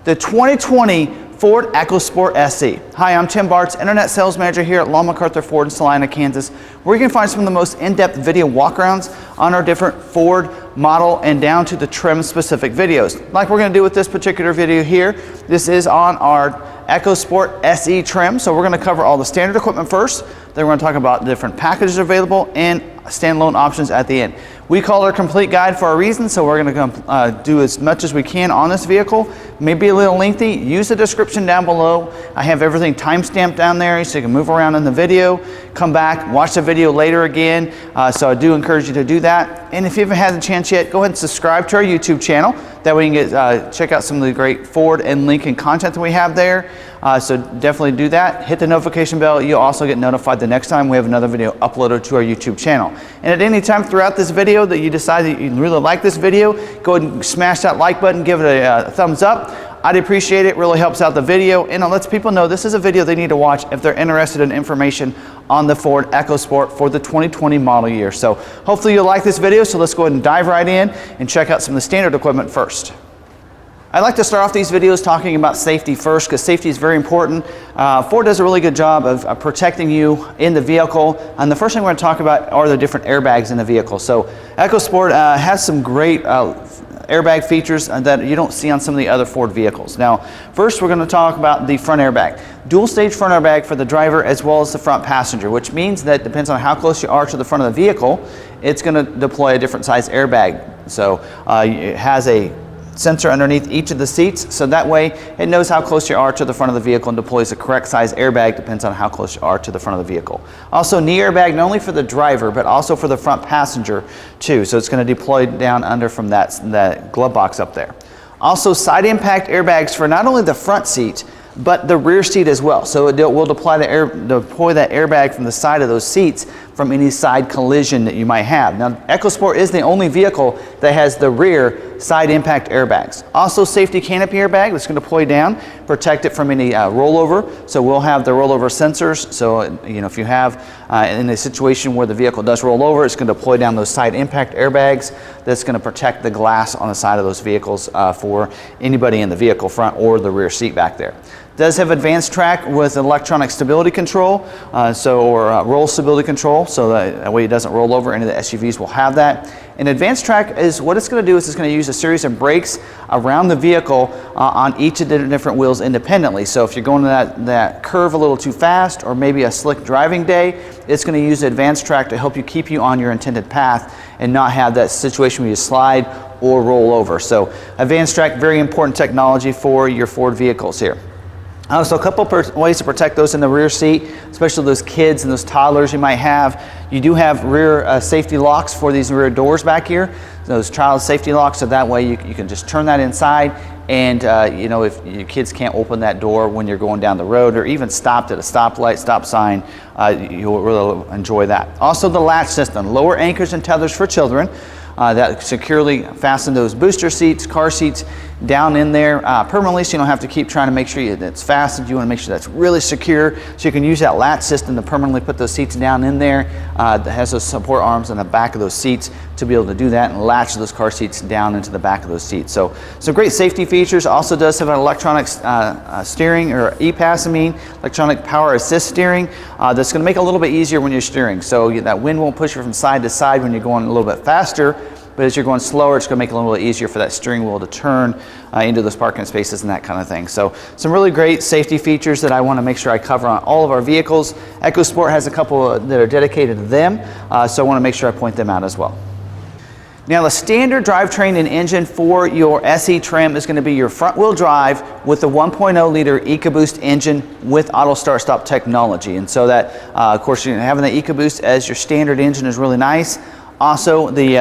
The 2020 Ford EcoSport SE. Hi, I'm Tim Bartz, Internet Sales Manager here at McArthur Ford in Salina, Kansas, where you can find some of the most in-depth video walkarounds on our different Ford model and down to the trim specific videos. Like we're going to do with this particular video here, this is on our EcoSport SE trim, so we're going to cover all the standard equipment first, then we're going to talk about the different packages available and standalone options at the end. We call it a complete guide for a reason, so we're going to do as much as we can on this vehicle. Maybe a little lengthy. Use the description down below. I have everything timestamped down there so you can move around in the video, come back, watch the video later again. So I do encourage you to do that. And if you haven't had the chance yet, go ahead and subscribe to our YouTube channel. That way you can get, check out some of the great Ford and Lincoln content that we have there. So definitely do that. Hit the notification bell. You'll also get notified the next time we have another video uploaded to our YouTube channel. And at any time throughout this video that you decide that you really like this video, go ahead and smash that like button, give it a thumbs up. I'd appreciate it. Really helps out the video, and it lets people know this is a video they need to watch if they're interested in information on the Ford EcoSport for the 2020 model year. So hopefully you'll like this video, so let's go ahead and dive right in and check out some of the standard equipment first. I like to start off these videos talking about safety first, because safety is very important. Ford does a really good job of protecting you in the vehicle, and the first thing we're going to talk about are the different airbags in the vehicle. So EcoSport has some great airbag features that you don't see on some of the other Ford vehicles. Now, first we're going to talk about the front airbag. Dual stage front airbag for the driver as well as the front passenger, which means that depends on how close you are to the front of the vehicle, it's going to deploy a different size airbag. So it has a sensor underneath each of the seats, so that way it knows how close you are to the front of the vehicle and deploys the correct size airbag, depends on how close you are to the front of the vehicle. Also, knee airbag not only for the driver but also for the front passenger too, so it's going to deploy down under from that glove box up there. Also, side impact airbags for not only the front seat but the rear seat as well, so it will deploy that airbag from the side of those seats from any side collision that you might have. Now, EcoSport is the only vehicle that has the rear side impact airbags. Also, safety canopy airbag that's going to deploy down, protect it from any rollover. So we'll have the rollover sensors. So if you have in a situation where the vehicle does roll over, it's going to deploy down those side impact airbags. That's going to protect the glass on the side of those vehicles for anybody in the vehicle front or the rear seat back there. Does have advanced track with electronic stability control, or roll stability control, so that way it doesn't roll over. Any of the SUVs will have that. And advanced track is what it's going to do is it's going to use a series of brakes around the vehicle on each of the different wheels independently. So if you're going to that curve a little too fast, or maybe a slick driving day, it's going to use advanced track to help you keep you on your intended path and not have that situation where you slide or roll over. So advanced track, very important technology for your Ford vehicles here. So a couple ways to protect those in the rear seat, especially those kids and those toddlers you might have. You do have rear safety locks for these rear doors back here, those child safety locks, so that way you can just turn that inside, and if your kids can't open that door when you're going down the road or even stopped at a stoplight, stop sign, you'll really enjoy that. Also, the latch system, lower anchors and tethers for children. That securely fasten those booster seats, car seats down in there permanently, so you don't have to keep trying to make sure that it's fastened. You want to make sure that's really secure, so you can use that latch system to permanently put those seats down in there. That has those support arms on the back of those seats to be able to do that and latch those car seats down into the back of those seats. So some great safety features. Also does have an electronic steering, or EPAS, electronic power assist steering, that's going to make it a little bit easier when you're steering. So that wind won't push you from side to side when you're going a little bit faster, but as you're going slower, it's going to make it a little bit easier for that steering wheel to turn into those parking spaces and that kind of thing. So some really great safety features that I want to make sure I cover on all of our vehicles. EcoSport has a couple that are dedicated to them, so I want to make sure I point them out as well. Now, the standard drivetrain and engine for your SE trim is going to be your front-wheel drive with the 1.0 liter EcoBoost engine with auto start-stop technology. And so that, of course, having the EcoBoost as your standard engine is really nice. Also, the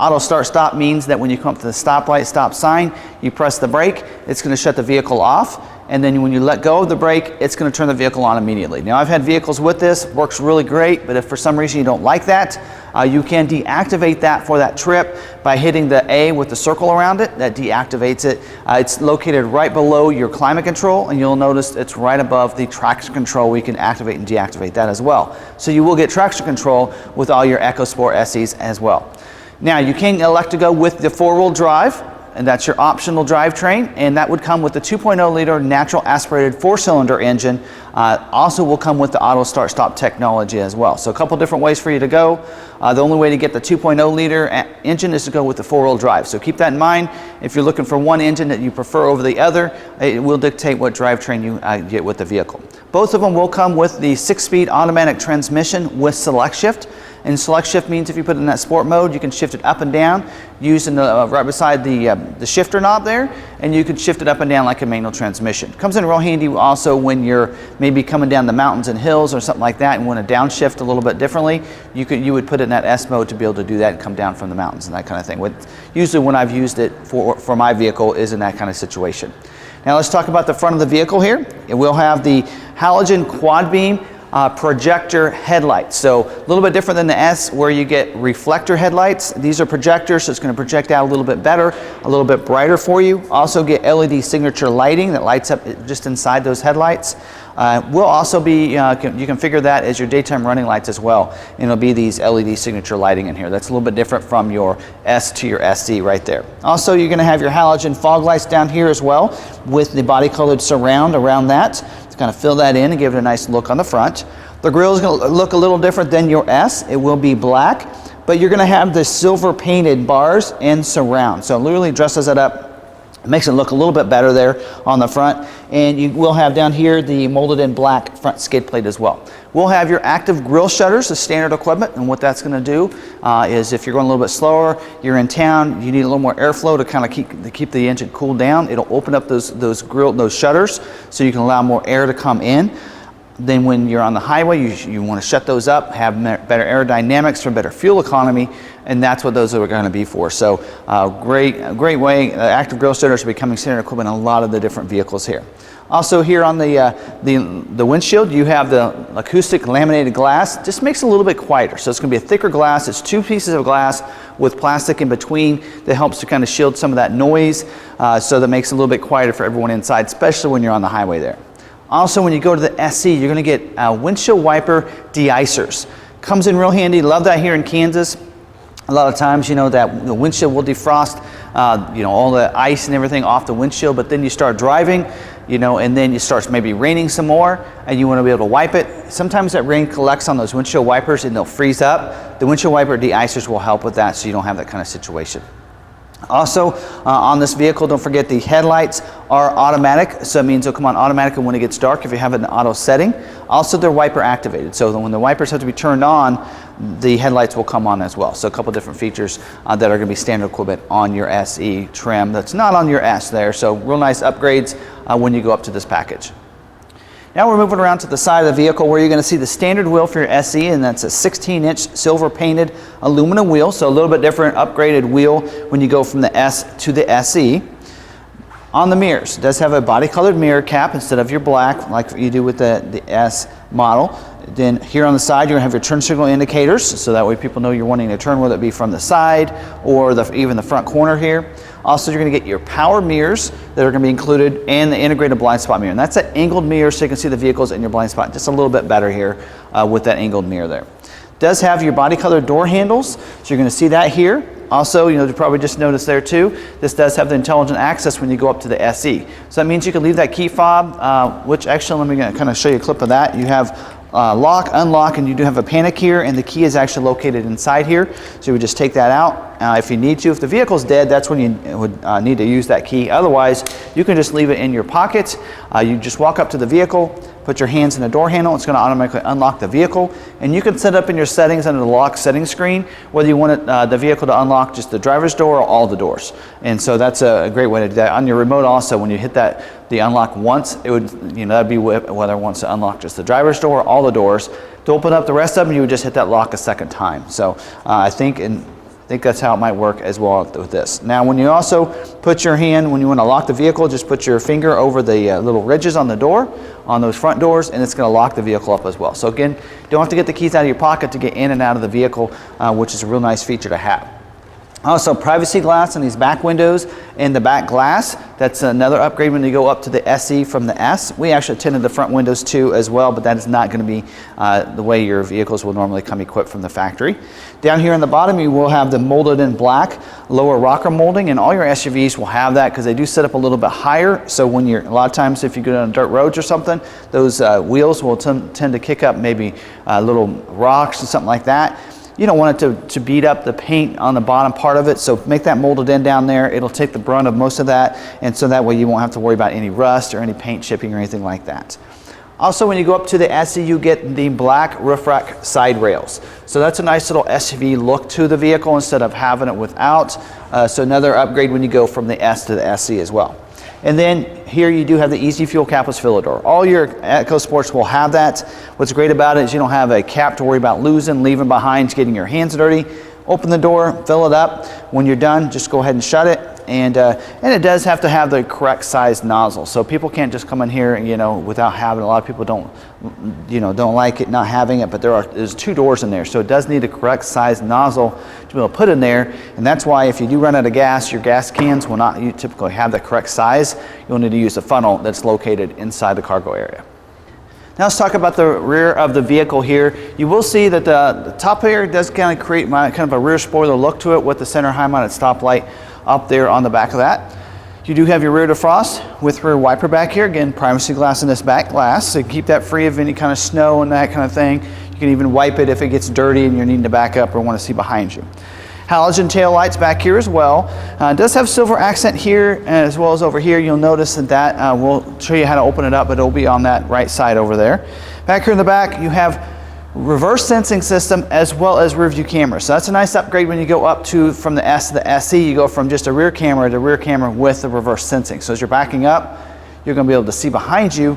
auto start-stop means that when you come up to the stoplight, stop sign, you press the brake, it's going to shut the vehicle off. And then when you let go of the brake, it's going to turn the vehicle on immediately. Now, I've had vehicles with this, works really great, but if for some reason you don't like that, you can deactivate that for that trip by hitting the A with the circle around it. That deactivates it. It's located right below your climate control, and you'll notice it's right above the traction control. We can activate and deactivate that as well. So you will get traction control with all your EcoSport SEs as well. Now, you can elect to go with the four-wheel drive and that's your optional drivetrain, and that would come with the 2.0 liter natural aspirated 4-cylinder engine. Also will come with the auto start stop technology as well. So a couple different ways for you to go. The only way to get the 2.0 liter engine is to go with the 4-wheel drive. So keep that in mind. If you're looking for one engine that you prefer over the other, it will dictate what drivetrain you get with the vehicle. Both of them will come with the 6-speed automatic transmission with select shift. And select shift means if you put it in that sport mode, you can shift it up and down using the right beside the shifter knob there, and you can shift it up and down like a manual transmission. Comes in real handy also when you're maybe coming down the mountains and hills or something like that and want to downshift a little bit differently. You would put it in that S mode to be able to do that and come down from the mountains and that kind of thing. Usually when I've used it for my vehicle is in that kind of situation. Now let's talk about the front of the vehicle here. It will have the halogen quad beam projector headlights. So a little bit different than the S where you get reflector headlights. These are projectors, so it's going to project out a little bit better, a little bit brighter for you. Also get LED signature lighting that lights up just inside those headlights. Will also be, you can figure that as your daytime running lights as well. And it'll be these LED signature lighting in here. That's a little bit different from your S to your SE right there. Also, you're going to have your halogen fog lights down here as well with the body colored surround around that. Kind of fill that in and give it a nice look on the front. The grille is going to look a little different than your S. It will be black, but you're going to have the silver painted bars and surround. So it really dresses it up. It makes it look a little bit better there on the front. And you will have down here the molded in black front skid plate as well. We'll have your active grille shutters, the standard equipment, and what that's going to do is if you're going a little bit slower, you're in town, you need a little more airflow to kind of keep the engine cooled down. It'll open up those shutters so you can allow more air to come in. Then when you're on the highway, you want to shut those up, have better aerodynamics for better fuel economy, and that's what those are going to be for. So great way. Active grille shutters are becoming standard equipment in a lot of the different vehicles here. Also here on the windshield, you have the acoustic laminated glass. Just makes it a little bit quieter. So it's going to be a thicker glass. It's 2 pieces of glass with plastic in between that helps to kind of shield some of that noise. So that makes it a little bit quieter for everyone inside, especially when you're on the highway there. Also, when you go to the SE, you're going to get windshield wiper de-icers. Comes in real handy. Love that here in Kansas. A lot of times, you know, that the windshield will defrost, you know, all the ice and everything off the windshield, but then you start driving, you know, and then it starts maybe raining some more, and you want to be able to wipe it. Sometimes that rain collects on those windshield wipers and they'll freeze up. The windshield wiper de-icers will help with that so you don't have that kind of situation. Also, on this vehicle, don't forget the headlights are automatic, so it means they'll come on automatically when it gets dark if you have it in auto setting. Also, they're wiper activated, so when the wipers have to be turned on, the headlights will come on as well. So a couple different features that are going to be standard equipment on your SE trim that's not on your S there, so real nice upgrades when you go up to this package. Now we're moving around to the side of the vehicle where you're going to see the standard wheel for your SE, and that's a 16-inch silver painted aluminum wheel, so a little bit different upgraded wheel when you go from the S to the SE. On the mirrors, it does have a body colored mirror cap instead of your black like you do with the S model. Then here on the side, you're going to have your turn signal indicators, so that way people know you're wanting to turn, whether it be from the side or even the front corner here. Also, you're going to get your power mirrors that are going to be included and the integrated blind spot mirror. And that's an angled mirror so you can see the vehicles in your blind spot just a little bit better here with that angled mirror there. It does have your body colored door handles, so you're going to see that here. Also, you know, you probably just noticed there too, this does have the intelligent access when you go up to the SE. So that means you can leave that key fob, which actually, let me kind of show you a clip of that. You have lock, unlock, and you do have a panic here, and the key is actually located inside here. So you would just take that out if you need to. If the vehicle's dead, that's when you would need to use that key. Otherwise, you can just leave it in your pocket. You just walk up to the vehicle, put your hands in the door handle, it's going to automatically unlock the vehicle, and you can set up in your settings under the lock settings screen whether you want the vehicle to unlock just the driver's door or all the doors. And so that's a great way to do that. On your remote also, when you hit the unlock once, it would, you know, that'd be whether it wants to unlock just the driver's door or all the doors. To open up the rest of them, you would just hit that lock a second time. So I think that's how it might work as well with this. Now, when you also put your hand, when you want to lock the vehicle, just put your finger over the little ridges on the door, on those front doors, and it's going to lock the vehicle up as well. So again, you don't have to get the keys out of your pocket to get in and out of the vehicle, which is a real nice feature to have. Also, privacy glass in these back windows and the back glass. That's another upgrade when you go up to the SE from the S. We actually tinted the front windows too as well, but that is not going to be the way your vehicles will normally come equipped from the factory. Down here in the bottom, you will have the molded in black lower rocker molding, and all your SUVs will have that because they do sit up a little bit higher. So when you're, a lot of times if you go down dirt roads or something, those wheels will tend to kick up maybe little rocks or something like that. You don't want it to beat up the paint on the bottom part of it, so make that molded in down there. It'll take the brunt of most of that, and so that way you won't have to worry about any rust or any paint chipping or anything like that. Also, when you go up to the SE, you get the black roof rack side rails. So that's a nice little SUV look to the vehicle instead of having it without. So another upgrade when you go from the S to the SE as well. And then here you do have the Easy Fuel capless filler door. All your EcoSports will have that. What's great about it is you don't have a cap to worry about losing, leaving behind, getting your hands dirty. Open the door, fill it up. When you're done, just go ahead and shut it. And it does have to have the correct size nozzle. So people can't just come in here, you know, without having it. A lot of people don't like it not having it, but there's 2 doors in there. So it does need a correct size nozzle to be able to put in there. And that's why if you do run out of gas, your gas cans will not typically have the correct size. You'll need to use a funnel that's located inside the cargo area. Now let's talk about the rear of the vehicle here. You will see that the top here does kind of create kind of a rear spoiler look to it with the center high mounted stoplight up there on the back of that. You do have your rear defrost with rear wiper back here. Again, privacy glass in this back glass, so keep that free of any kind of snow and that kind of thing. You can even wipe it if it gets dirty and you're needing to back up or want to see behind you. Halogen tail lights back here as well. It does have silver accent here as well as over here. You'll notice that we'll show you how to open it up, but it'll be on that right side over there. Back here in the back, you have reverse sensing system as well as rear view camera. So that's a nice upgrade when you go up from the S to the SE. You go from just a rear camera to rear camera with the reverse sensing. So as you're backing up, you're going to be able to see behind you.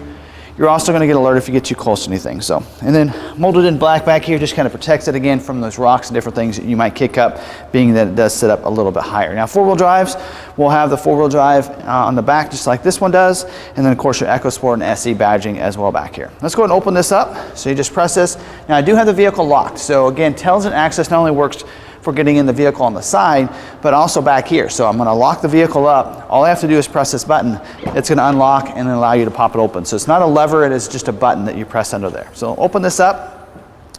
You're also going to get alert if you get too close to anything. So, and then molded in black back here just kind of protects it again from those rocks and different things that you might kick up, being that it does sit up a little bit higher. Now, 4-wheel drives, we'll have the 4-wheel drive on the back just like this one does, and then of course your EcoSport and SE badging as well back here. Let's go ahead and open this up. So you just press this. Now I do have the vehicle locked. So again, intelligent access not only works for getting in the vehicle on the side, but also back here. So I'm going to lock the vehicle up. All I have to do is press this button. It's going to unlock and then allow you to pop it open. So it's not a lever, it is just a button that you press under there. So open this up,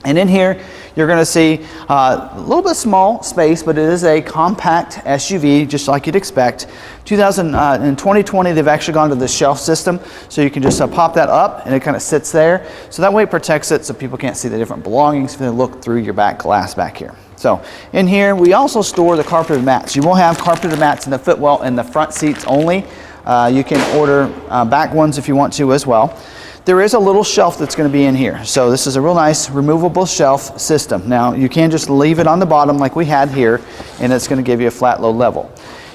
and in here you're going to see a little bit small space, but it is a compact SUV just like you'd expect. In 2020 they've actually gone to the shelf system, so you can just pop that up and it kind of sits there. So that way it protects it so people can't see the different belongings if they look through your back glass back here. So in here, we also store the carpeted mats. You will have carpeted mats in the footwell and the front seats only. You can order back ones if you want to as well. There is a little shelf that's going to be in here. So this is a real nice removable shelf system. Now you can just leave it on the bottom like we had here, and it's going to give you a flat low level.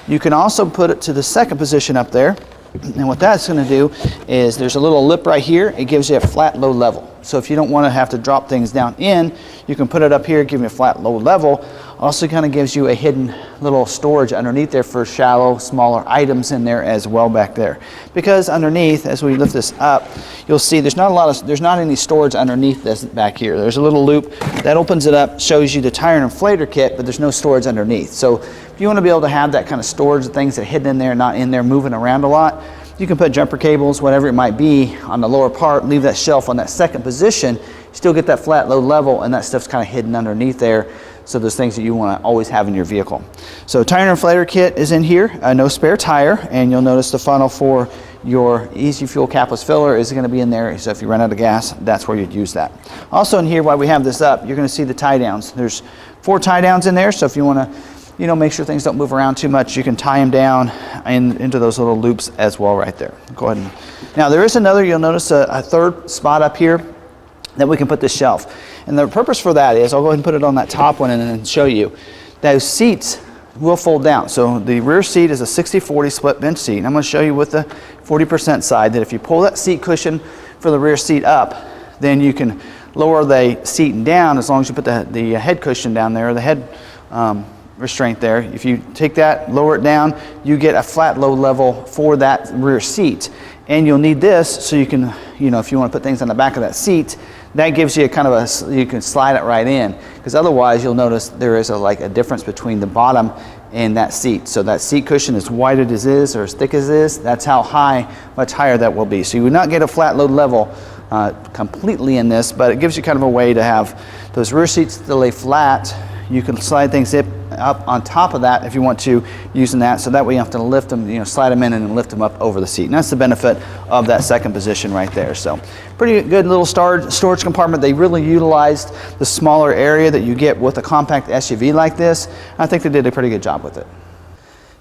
You can also put it to the second position up there. And what that's going to do is there's a little lip right here. It gives you a flat low level. So if you don't want to have to drop things down in, you can put it up here, give you a flat low level. Also kind of gives you a hidden little storage underneath there for shallow, smaller items in there as well back there. Because underneath, as we lift this up, you'll see there's not any storage underneath this back here. There's a little loop that opens it up, shows you the tire and inflator kit, but there's no storage underneath. So if you want to be able to have that kind of storage of things that are hidden in there, not in there, moving around a lot, you can put jumper cables, whatever it might be, on the lower part, leave that shelf on that second position, still get that flat low level, and that stuff's kind of hidden underneath there. So there's things that you want to always have in your vehicle. So tire and inflator kit is in here, no spare tire, and you'll notice the funnel for your Easy Fuel capless filler is going to be in there. So if you run out of gas, that's where you'd use that. Also in here, while we have this up, you're going to see the tie downs. There's 4 tie downs in there, so if you want to make sure things don't move around too much, you can tie them down into those little loops as well right there. Go ahead and, now there is another, you'll notice a third spot up here that we can put this shelf. And the purpose for that is, I'll go ahead and put it on that top one and then show you. Those seats will fold down. So the rear seat is a 60-40 split bench seat. And I'm going to show you with the 40% side that if you pull that seat cushion for the rear seat up, then you can lower the seat down as long as you put the head cushion down there, or the head restraint there. If you take that, lower it down, you get a flat low level for that rear seat. And you'll need this so you can, if you want to put things on the back of that seat, that gives you a kind of you can slide it right in, because otherwise you'll notice there is a difference between the bottom in that seat. So that seat cushion, as wide as it is or as thick as it is, that's how high, much higher that will be. So you would not get a flat load level completely in this, but it gives you kind of a way to have those rear seats to lay flat. You can slide things up on top of that if you want to, using that, so that way you have to lift them, you know, slide them in and lift them up over the seat. And that's the benefit of that second position right there. So pretty good little storage compartment. They really utilized the smaller area that you get with a compact SUV like this. I think they did a pretty good job with it.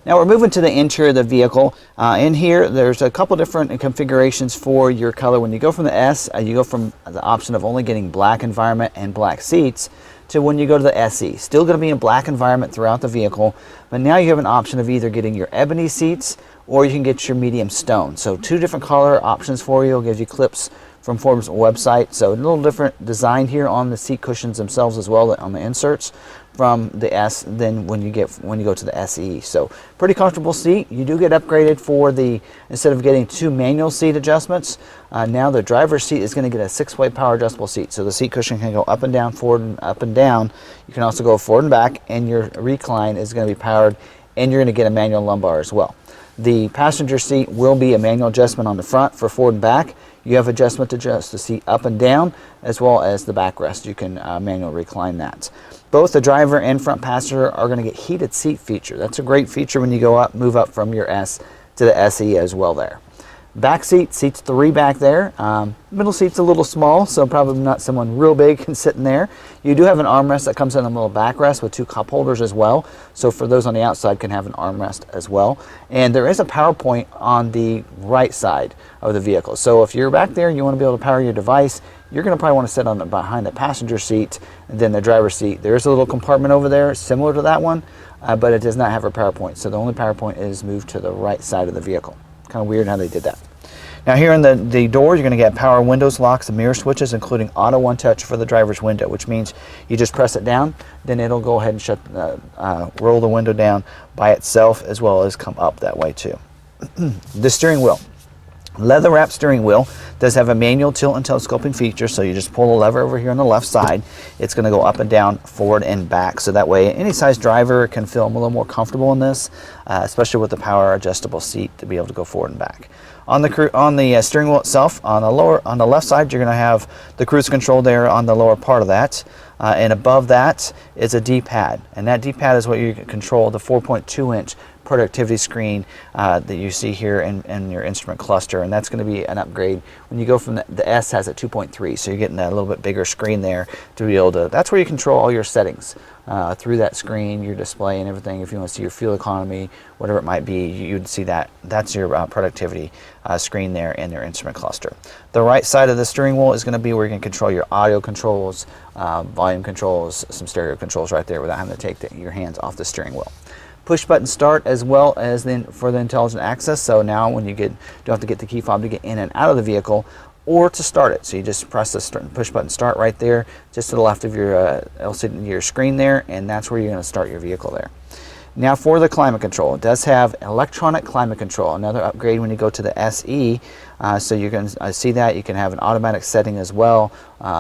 Now we're moving to the interior of the vehicle. In here, there's a couple different configurations for your color. When you go from the S, you go from the option of only getting black environment and black seats to when you go to the SE. Still going to be in black environment throughout the vehicle, but now you have an option of either getting your ebony seats or you can get your medium stone. So two different color options for you. It'll give you clips from Ford's website. So a little different design here on the seat cushions themselves as well, on the inserts from the S than when you go to the SE. So pretty comfortable seat. You do get upgraded for the, instead of getting two manual seat adjustments, now the driver's seat is going to get a 6-way power adjustable seat. So the seat cushion can go up and down, forward and up and down. You can also go forward and back, and your recline is going to be powered, and you're going to get a manual lumbar as well. The passenger seat will be a manual adjustment on the front for forward and back. You have adjustment to adjust the seat up and down, as well as the backrest. You can manual recline that. Both the driver and front passenger are going to get heated seat feature. That's a great feature when you go up, move up from your S to the SE as well there. Back seat, seats 3 back there. Middle seat's a little small, so probably not someone real big can sit in there. You do have an armrest that comes in a little backrest with 2 cup holders as well. So for those on the outside can have an armrest as well. And there is a power point on the right side of the vehicle. So if you're back there and you want to be able to power your device, you're going to probably want to sit on behind the passenger seat and then the driver's seat. There is a little compartment over there similar to that one, but it does not have a power point. So the only power point is moved to the right side of the vehicle. Kind of weird how they did that. Now here in the door, you're going to get power windows, locks, and mirror switches, including auto one touch for the driver's window, which means you just press it down, then it'll go ahead and shut, roll the window down by itself, as well as come up that way too. The steering wheel. Leather wrapped steering wheel does have a manual tilt and telescoping feature, so you just pull the lever over here on the left side. It's going to go up and down, forward and back, so that way any size driver can feel a little more comfortable in this, especially with the power adjustable seat to be able to go forward and back. On the steering wheel itself, on the left side, you're going to have the cruise control there on the lower part of that, and above that is a D-pad, and that D-pad is what you control the 4.2-inch productivity screen that you see here in your instrument cluster, and that's going to be an upgrade. When you go from the S has a 2.3, so you're getting that a little bit bigger screen there to be able to, that's where you control all your settings through that screen, your display and everything. If you want to see your fuel economy, whatever it might be, you'd see that. That's your productivity screen there in your instrument cluster. The right side of the steering wheel is going to be where you can control your audio controls, volume controls, some stereo controls right there without having to take your hands off the steering wheel. Push button start, as well as then for the intelligent access. So now when you don't have to get the key fob to get in and out of the vehicle or to start it. So you just press the push button start right there, just to the left of your LCD, your screen there, and that's where you're going to start your vehicle there. Now for the climate control, it does have electronic climate control, another upgrade when you go to the SE. So you can see that you can have an automatic setting as well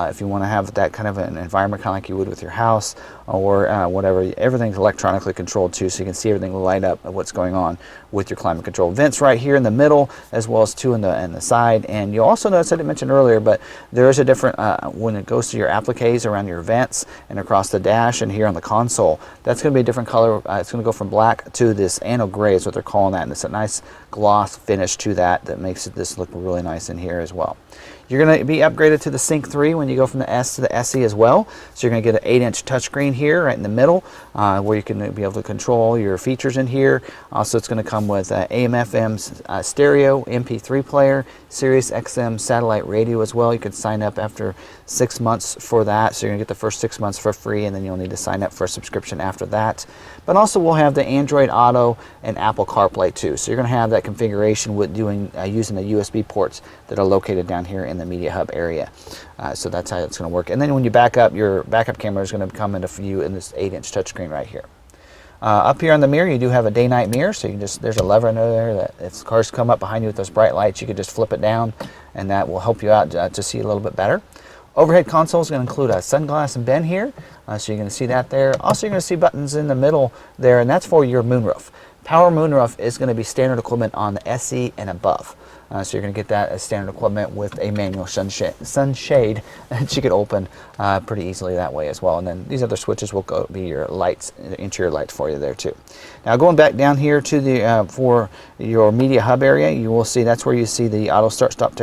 if you want to have that kind of an environment, kind of like you would with your house or whatever. Everything's electronically controlled too, so you can see everything light up of what's going on with your climate control. Vents right here in the middle, as well as 2 in the side. And you'll also notice, I didn't mention earlier, but there is a different when it goes to your appliques around your vents and across the dash and here on the console. That's going to be a different color. It's going to go from black to this anno gray is what they're calling that, and it's a nice gloss finish to that makes this look really nice in here as well. You're going to be upgraded to the Sync 3 when you go from the S to the SE as well. So you're going to get an 8-inch touchscreen here right in the middle where you can be able to control your features in here. Also, it's going to come with AM/FM stereo, MP3 player, Sirius XM satellite radio as well. You can sign up after 6 months for that. So you're going to get the first 6 months for free, and then you'll need to sign up for a subscription after that. But also we'll have the Android Auto and Apple CarPlay too. So you're going to have that configuration with using the USB ports that are located down here in the Media Hub area. So that's how it's going to work. And then when you back up, your backup camera is going to come into view in this 8-inch touchscreen right here. Up here on the mirror, you do have a day-night mirror, so you can there's a lever under there that if cars come up behind you with those bright lights, you can just flip it down, and that will help you out to see a little bit better. Overhead console is going to include a sunglass bin here, so you're going to see that there. Also, you're going to see buttons in the middle there, and that's for your moonroof. Power moonroof is going to be standard equipment on the SE and above. So you're going to get that as standard equipment with a manual sunshade that you can open pretty easily that way as well. And then these other switches will be your lights, interior lights for you there too. Now going back down here to the for your media hub area, you will see that's where you see the auto start stop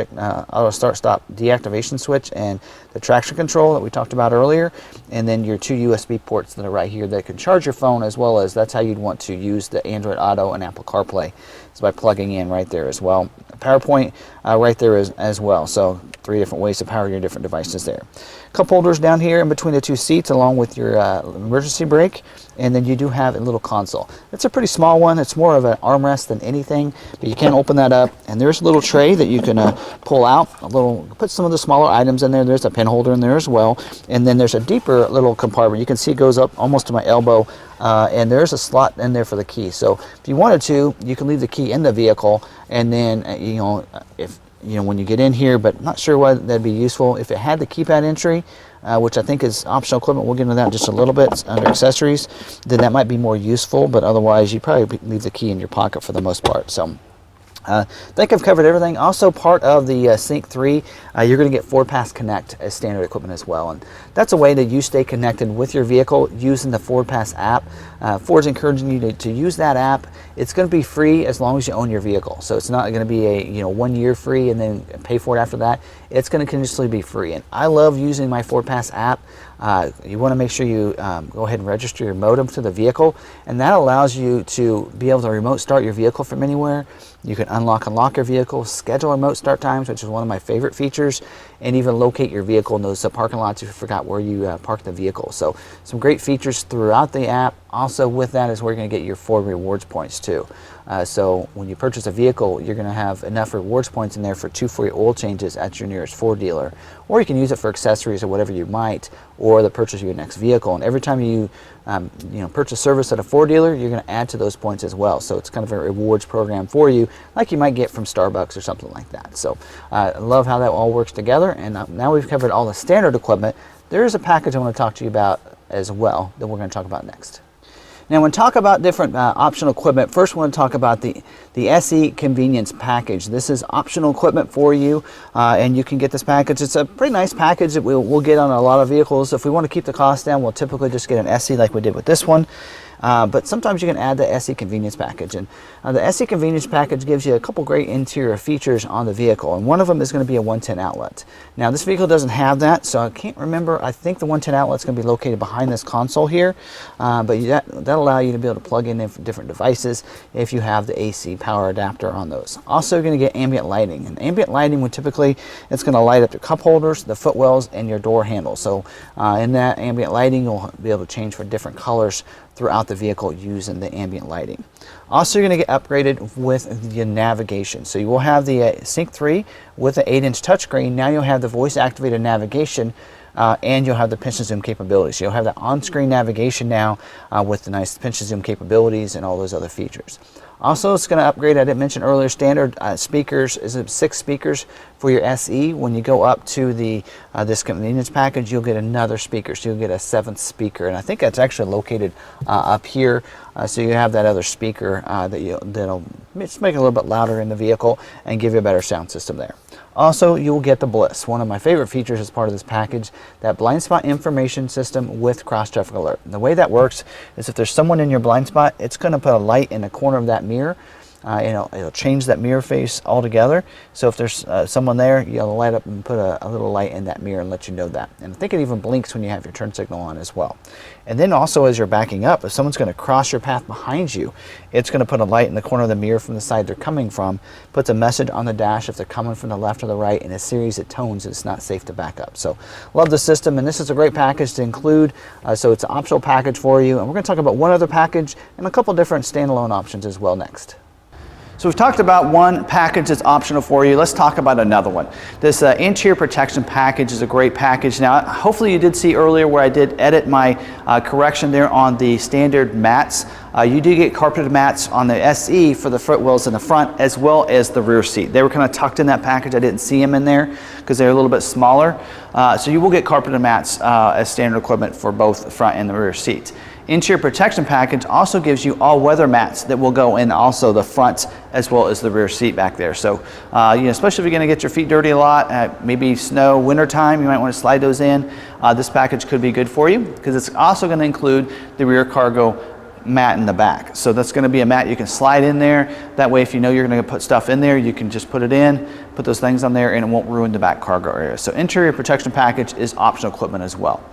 deactivation switch and the traction control that we talked about earlier, and then your 2 USB ports that are right here that can charge your phone, as well as that's how you'd want to use the Android Auto and Apple CarPlay. So by plugging in right there as well. PowerPoint right there as well. So 3 different ways to power your different devices there. Cup holders down here in between the 2 seats, along with your emergency brake, and then you do have a little console. It's a pretty small one. It's more of an armrest than anything, but you can open that up, and there's a little tray that you can pull out. Put some of the smaller items in there. There's a pen holder in there as well, and then there's a deeper little compartment. You can see it goes up almost to my elbow, and there's a slot in there for the key. So if you wanted to, you can leave the key in the vehicle, and then when you get in here, but not sure why that'd be useful. If it had the keypad entry, which I think is optional equipment, we'll get into that in just a little bit under accessories, then that might be more useful, but otherwise you probably leave the key in your pocket for the most part. So I think I've covered everything. Also, part of the Sync 3, you're going to get FordPass Connect as standard equipment as well, and that's a way that you stay connected with your vehicle using the FordPass app. Ford's encouraging you to use that app. It's going to be free as long as you own your vehicle, so it's not going to be a 1 year free and then pay for it after that. It's going to continuously be free, and I love using my FordPass app. You want to make sure you go ahead and register your modem to the vehicle, and that allows you to be able to remote start your vehicle from anywhere. You can unlock and lock your vehicle, schedule remote start times, which is one of my favorite features, and even locate your vehicle in those parking lots if you forgot where you parked the vehicle. So some great features throughout the app. Also with that is where you're going to get your Ford rewards points too. So when you purchase a vehicle, you're going to have enough rewards points in there for 2 free oil changes at your nearest Ford dealer, or you can use it for accessories or whatever you might, or the purchase of your next vehicle. And every time you purchase service at a Ford dealer, you're going to add to those points as well. So it's kind of a rewards program for you, like you might get from Starbucks or something like that. So I love how that all works together. And now we've covered all the standard equipment. There is a package I want to talk to you about as well that we're going to talk about next. Now, when we talk about different optional equipment, first we want to talk about the SE Convenienc Package. This is optional equipment for you, and you can get this package. It's a pretty nice package that we'll get on a lot of vehicles. If we want to keep the cost down, we'll typically just get an SE like we did with this one. But sometimes you can add the SE Convenienc Package, and the SE Convenienc Package gives you a couple great interior features on the vehicle, and one of them is going to be a 110 outlet. Now this vehicle doesn't have that, so I can't remember. I think the 110 outlet is going to be located behind this console here, but that'll allow you to be able to plug in different devices if you have the AC power adapter on those. Also, you're going to get ambient lighting, and ambient lighting would typically, it's going to light up your cup holders, the footwells, and your door handles. So in that ambient lighting, you'll be able to change for different colors throughout the vehicle using the ambient lighting. Also, you're going to get upgraded with the navigation. So you will have the Sync 3 with the 8-inch touchscreen. Now you'll have the voice-activated navigation, and you'll have the pinch and zoom capabilities. So you'll have the on-screen navigation now with the nice pinch and zoom capabilities and all those other features. Also, it's going to upgrade, I didn't mention earlier, standard speakers is 6 speakers for your SE. When you go up to the this Convenienc Package, you'll get another speaker, so you'll get a 7th speaker, and I think that's actually located up here. So you have that other speaker that'll just make it a little bit louder in the vehicle and give you a better sound system there. Also, you'll get the Bliss, one of my favorite features as part of this package, that blind spot information system with cross traffic alert. And the way that works is if there's someone in your blind spot, it's going to put a light in the corner of that mirror. It'll change that mirror face altogether. So if there's someone there, you'll light up and put a little light in that mirror and let you know that. And I think it even blinks when you have your turn signal on as well. And then also as you're backing up, if someone's going to cross your path behind you, it's going to put a light in the corner of the mirror from the side they're coming from, puts a message on the dash if they're coming from the left or the right, and a series of tones that it's not safe to back up. So love the system, and this is a great package to include. So it's an optional package for you. And we're going to talk about one other package and a couple different standalone options as well next. So we've talked about one package that's optional for you. Let's talk about another one. This interior protection package is a great package. Now, hopefully you did see earlier where I did edit my correction there on the standard mats. You do get carpeted mats on the SE for the footwells in the front as well as the rear seat. They were kind of tucked in that package. I didn't see them in there because they're a little bit smaller. So you will get carpeted mats as standard equipment for both the front and the rear seats. Interior protection package also gives you all weather mats that will go in also the front as well as the rear seat back there. So you know, especially if you're going to get your feet dirty a lot, maybe snow, winter time, you might want to slide those in. This package could be good for you because it's also going to include the rear cargo mat in the back. So that's going to be a mat you can slide in there. That way, if you know you're going to put stuff in there, you can just put it in, put those things on there, and it won't ruin the back cargo area. So interior protection package is optional equipment as well.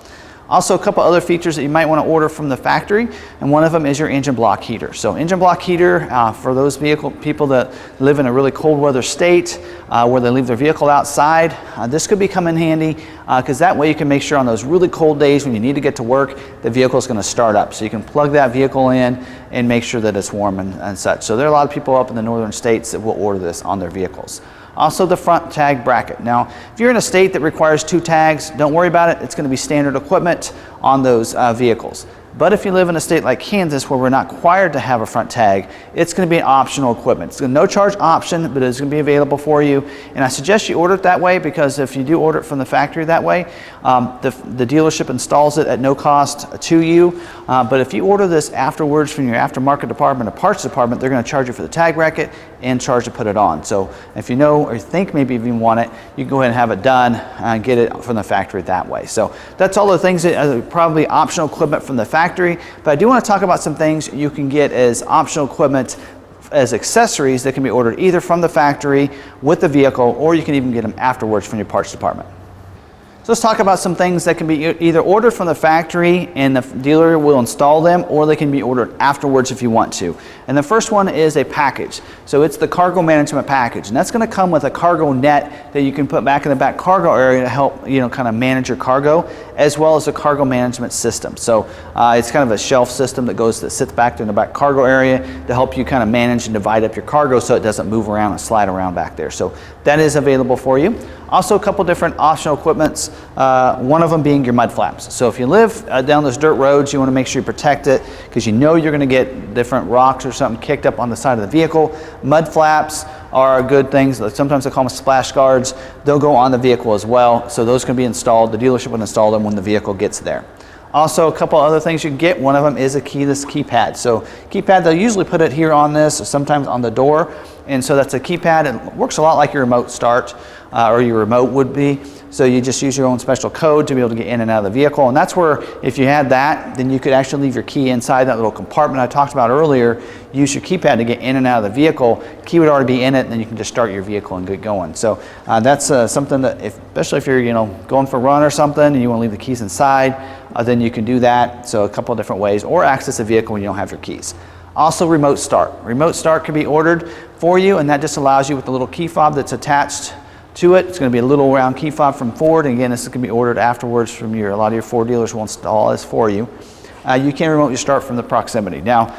Also, a couple other features that you might want to order from the factory, and one of them is your engine block heater. So engine block heater, for those people that live in a really cold weather state, where they leave their vehicle outside, this could become in handy, because that way you can make sure on those really cold days when you need to get to work, the vehicle is going to start up. So you can plug that vehicle in and make sure that it's warm and such. So there are a lot of people up in the northern states that will order this on their vehicles. Also the front tag bracket. Now, if you're in a state that requires 2 tags, don't worry about it. It's going to be standard equipment on those vehicles. But if you live in a state like Kansas where we're not required to have a front tag, it's going to be an optional equipment. It's a no charge option, but it's going to be available for you. And I suggest you order it that way, because if you do order it from the factory that way, the dealership installs it at no cost to you. But if you order this afterwards from your aftermarket department or parts department, they're going to charge you for the tag bracket and charge to put it on. So if you know or think maybe if you want it, you can go ahead and have it done and get it from the factory that way. So that's all the things that are probably optional equipment from the factory. But I do want to talk about some things you can get as optional equipment as accessories that can be ordered either from the factory with the vehicle, or you can even get them afterwards from your parts department. So let's talk about some things that can be either ordered from the factory and the dealer will install them, or they can be ordered afterwards if you want to. And the first one is a package. So it's the cargo management package, and that's going to come with a cargo net that you can put back in the back cargo area to help, you know, kind of manage your cargo, as well as a cargo management system. So it's kind of a shelf system that sits back in the back cargo area to help you kind of manage and divide up your cargo so it doesn't move around and slide around back there. So that is available for you. Also, a couple different optional equipments, one of them being your mud flaps. So if you live down those dirt roads, you want to make sure you protect it, because you know you're going to get different rocks or something kicked up on the side of the vehicle. Mud flaps are good things. Sometimes they call them splash guards. They'll go on the vehicle as well. So those can be installed. The dealership will install them when the vehicle gets there. Also, a couple other things you can get. One of them is a keyless keypad. So keypad, they'll usually put it here on this, or sometimes on the door. And so that's a keypad. It works a lot like your remote start or your remote would be. So you just use your own special code to be able to get in and out of the vehicle. And that's where, if you had that, then you could actually leave your key inside that little compartment I talked about earlier. Use your keypad to get in and out of the vehicle. Key would already be in it, and then you can just start your vehicle and get going. So that's something that, especially if you're going for a run or something and you want to leave the keys inside, then you can do that. So a couple of different ways, or access a vehicle when you don't have your keys. Also, remote start. Remote start can be ordered for you, and that just allows you with the little key fob that's attached to it. It's going to be a little round key fob from Ford. And again, this is going to be ordered afterwards from a lot of your Ford dealers will install this for you. You can remotely start from the proximity. Now,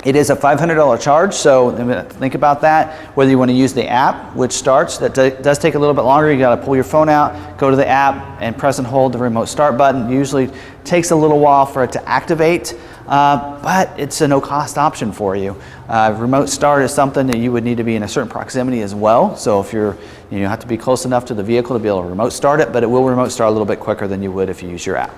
it is a $500 charge, so think about that. Whether you want to use the app, which starts, that does take a little bit longer. You got to pull your phone out, go to the app, and press and hold the remote start button. Usually takes a little while for it to activate, but it's a no-cost option for you. Remote start is something that you would need to be in a certain proximity as well. So if you have to be close enough to the vehicle to be able to remote start it, but it will remote start a little bit quicker than you would if you use your app.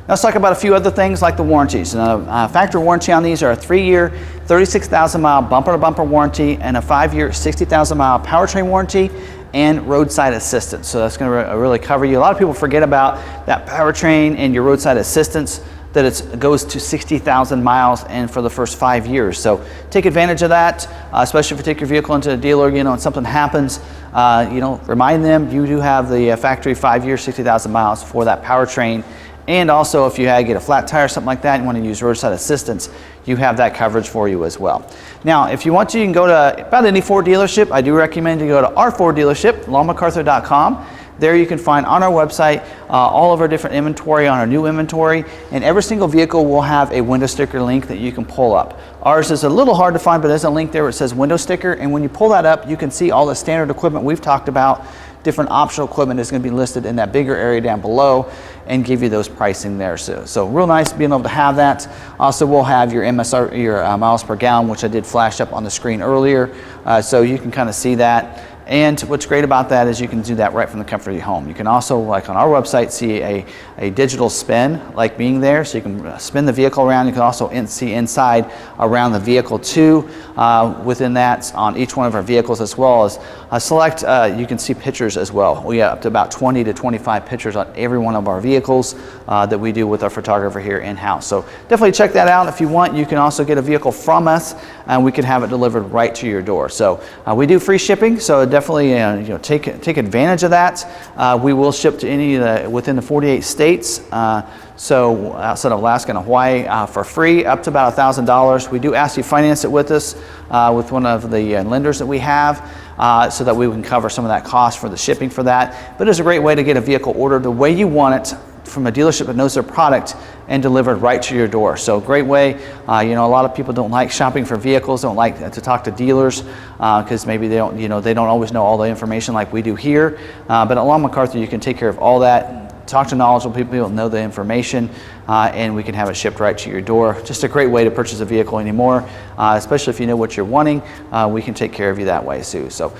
Now let's talk about a few other things like the warranties. Factory warranty on these are a 3-year, 36,000 mile bumper-to-bumper warranty, and a 5-year, 60,000 mile powertrain warranty and roadside assistance. So that's going to really cover you. A lot of people forget about that powertrain and your roadside assistance, that it goes to 60,000 miles and for the first 5 years. So take advantage of that, especially if you take your vehicle into a dealer, and something happens, remind them you do have the factory 5 years, 60,000 miles for that powertrain. And also, if you get a flat tire or something like that and want to use roadside assistance, you have that coverage for you as well. Now, if you want to, you can go to about any Ford dealership. I do recommend you go to our Ford dealership, longmcarthur.com. There you can find on our website all of our different inventory on our new inventory, and every single vehicle will have a window sticker link that you can pull up. Ours is a little hard to find, but there's a link there where it says window sticker, and when you pull that up, you can see all the standard equipment we've talked about. Different optional equipment is going to be listed in that bigger area down below and give you those pricing there. So real nice being able to have that. Also, we'll have your MSR, your miles per gallon, which I did flash up on the screen earlier, so you can kind of see that. And what's great about that is you can do that right from the comfort of your home. You can also, like on our website, see a digital spin, like being there, so you can spin the vehicle around. You can also see inside around the vehicle too. Within that, on each one of our vehicles, as well as select, you can see pictures as well. We have up to about 20 to 25 pictures on every one of our vehicles that we do with our photographer here in-house. So definitely check that out. If you want, you can also get a vehicle from us, and we can have it delivered right to your door. So we do free shipping, so definitely take advantage of that. We will ship to any within the 48 states. So outside of Alaska and Hawaii for free, up to about $1,000. We do ask you finance it with us, with one of the lenders that we have, so that we can cover some of that cost for the shipping for that. But it's a great way to get a vehicle ordered the way you want it, from a dealership that knows their product, and delivered right to your door. So great way. A lot of people don't like shopping for vehicles, don't like to talk to dealers because maybe they don't always know all the information like we do here. But at Long McArthur, you can take care of all that. Talk to knowledgeable people who know the information, and we can have it shipped right to your door. Just a great way to purchase a vehicle anymore, especially if you know what you're wanting. We can take care of you that way too. So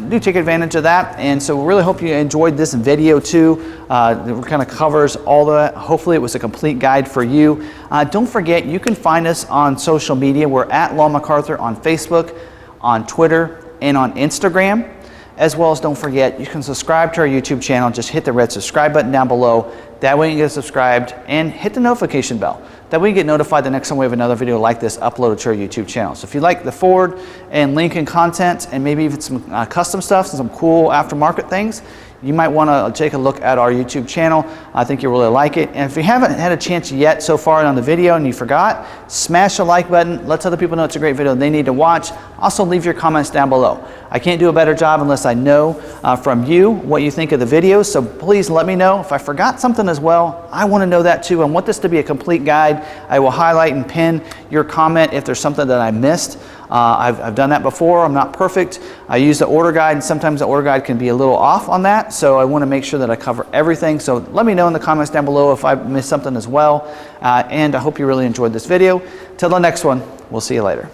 do take advantage of that. And so we really hope you enjoyed this video too. It kind of covers all that. Hopefully it was a complete guide for you. Don't forget, you can find us on social media. We're at Long McArthur on Facebook, on Twitter, and on Instagram. As well as, don't forget, you can subscribe to our YouTube channel. Just hit the red subscribe button down below. That way you get subscribed, and hit the notification bell. That way you get notified the next time we have another video like this uploaded to our YouTube channel. So if you like the Ford and Lincoln content, and maybe even some custom stuff and some cool aftermarket things, you might want to take a look at our YouTube channel. I think you'll really like it. And if you haven't had a chance yet so far on the video and you forgot, smash the like button. Let other people know it's a great video and they need to watch. Also, leave your comments down below. I can't do a better job unless I know from you what you think of the videos. So please let me know. If I forgot something as well, I want to know that too. I want this to be a complete guide. I will highlight and pin your comment if there's something that I missed. I've done that before. I'm not perfect. I use the order guide, and sometimes the order guide can be a little off on that. So I want to make sure that I cover everything. So let me know in the comments down below if I missed something as well. And I hope you really enjoyed this video. Till the next one, we'll see you later.